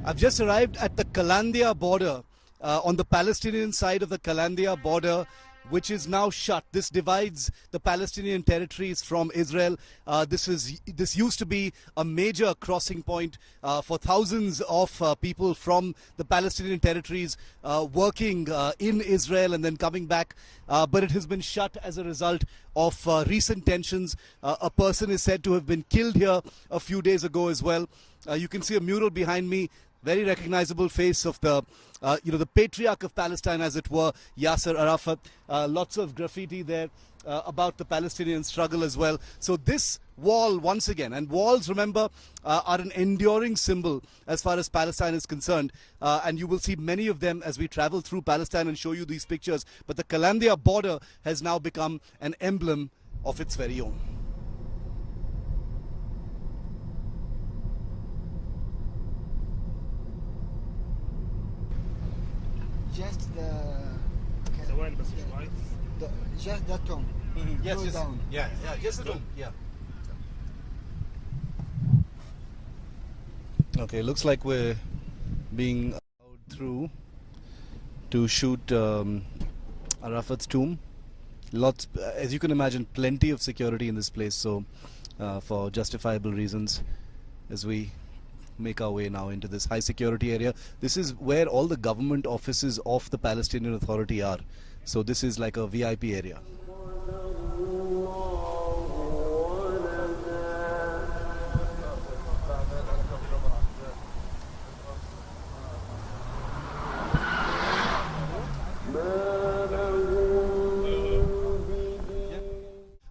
I've just arrived at the Kalandia border, on the Palestinian side of the Kalandia border, which is now shut. This divides the Palestinian territories from Israel. This used to be a major crossing point for thousands of people from the Palestinian territories working in Israel and then coming back. But it has been shut as a result of recent tensions. A person is said to have been killed here a few days ago as well. You can see a mural behind me. Very recognizable face of the, the patriarch of Palestine, as it were, Yasser Arafat. Lots of graffiti there about the Palestinian struggle as well. So this wall, once again, and walls, remember, are an enduring symbol as far as Palestine is concerned. And you will see many of them as we travel through Palestine and show you these pictures. But the Kalandia border has now become an emblem of its very own. Just the just the tomb. Yes, Go just, down. yeah, just the tomb. Yeah. Okay, looks like we're being allowed through to shoot Arafat's tomb. Lots, as you can imagine, plenty of security in this place. So, for justifiable reasons, as we make our way now into this high security area. This is where all the government offices of the Palestinian Authority are. So this is like a VIP area.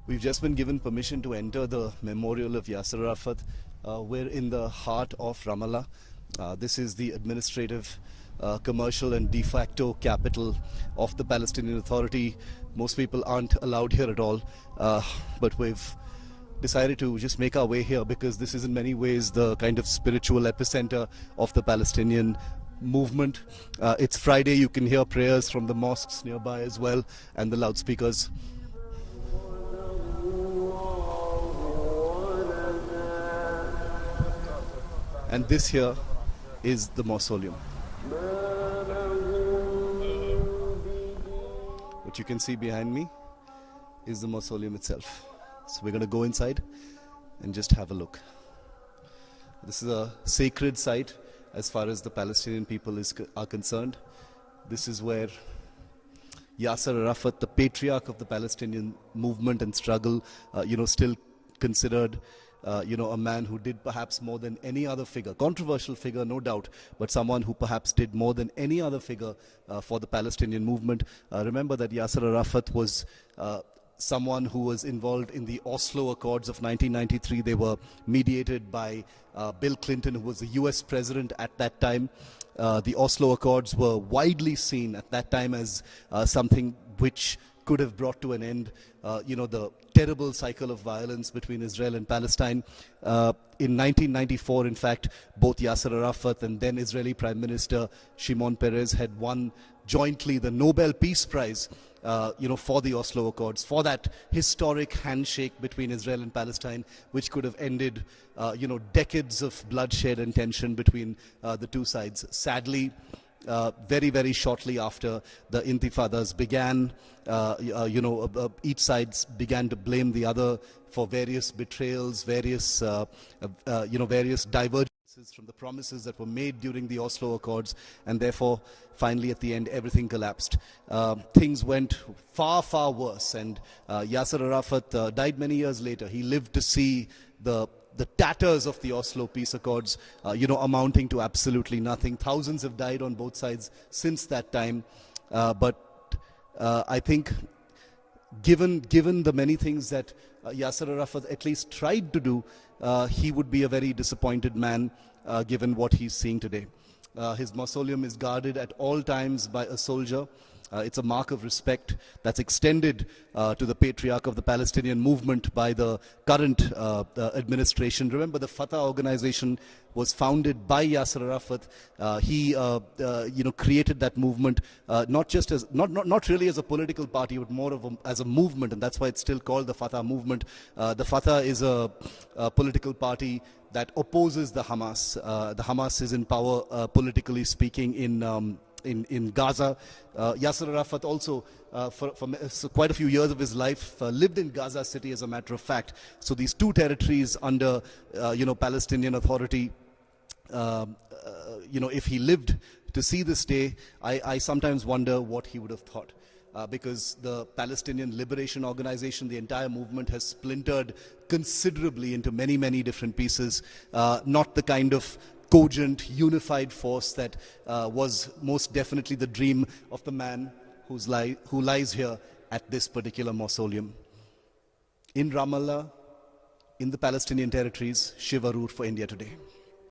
We've just been given permission to enter the memorial of Yasser Arafat. We're in the heart of Ramallah. This is the administrative, commercial and de facto capital of the Palestinian Authority. Most people aren't allowed here at all, but we've decided to just make our way here because this is in many ways the kind of spiritual epicenter of the Palestinian movement. It's Friday, you can hear prayers from the mosques nearby as well and the loudspeakers. And this here is the mausoleum. What you can see behind me is the mausoleum itself. So we're going to go inside and just have a look. This is a sacred site as far as the Palestinian people are concerned. This is where Yasser Arafat, the patriarch of the Palestinian movement and struggle, still considered a man who did perhaps more than any other figure, controversial figure, no doubt, but someone who perhaps did more than any other figure for the Palestinian movement. Remember that Yasser Arafat was someone who was involved in the Oslo Accords of 1993. They were mediated by Bill Clinton, who was the US president at that time. The Oslo Accords were widely seen at that time as something which could have brought to an end, the terrible cycle of violence between Israel and Palestine. In 1994, in fact, both Yasser Arafat and then Israeli Prime Minister Shimon Peres had won jointly the Nobel Peace Prize, for the Oslo Accords, for that historic handshake between Israel and Palestine, which could have ended, decades of bloodshed and tension between the two sides. Sadly, very, very shortly after the intifadas began, each side began to blame the other for various betrayals, various divergences from the promises that were made during the Oslo Accords, and therefore, finally, at the end, everything collapsed. Things went far, far worse, and Yasser Arafat died many years later. He lived to see the tatters of the Oslo Peace Accords, amounting to absolutely nothing. Thousands have died on both sides since that time. But I think, given the many things that Yasser Arafat at least tried to do, he would be a very disappointed man, given what he's seeing today. His mausoleum is guarded at all times by a soldier. It's a mark of respect that's extended to the patriarch of the Palestinian movement by the current administration. Remember, the Fatah organization was founded by Yasser Arafat. He created that movement not just as not really as a political party, but more of as a movement, and that's why it's still called the Fatah movement. The Fatah is a political party that opposes the Hamas. The Hamas is in power, politically speaking, in Gaza. Yasser Arafat also, for quite a few years of his life, lived in Gaza City, as a matter of fact. So these two territories under, Palestinian Authority, if he lived to see this day, I sometimes wonder what he would have thought. Because the Palestinian Liberation Organization, the entire movement, has splintered considerably into many, many different pieces. Not the kind of cogent, unified force that was most definitely the dream of the man who lies here at this particular mausoleum. In Ramallah, in the Palestinian territories, Shiv Aroor for India Today.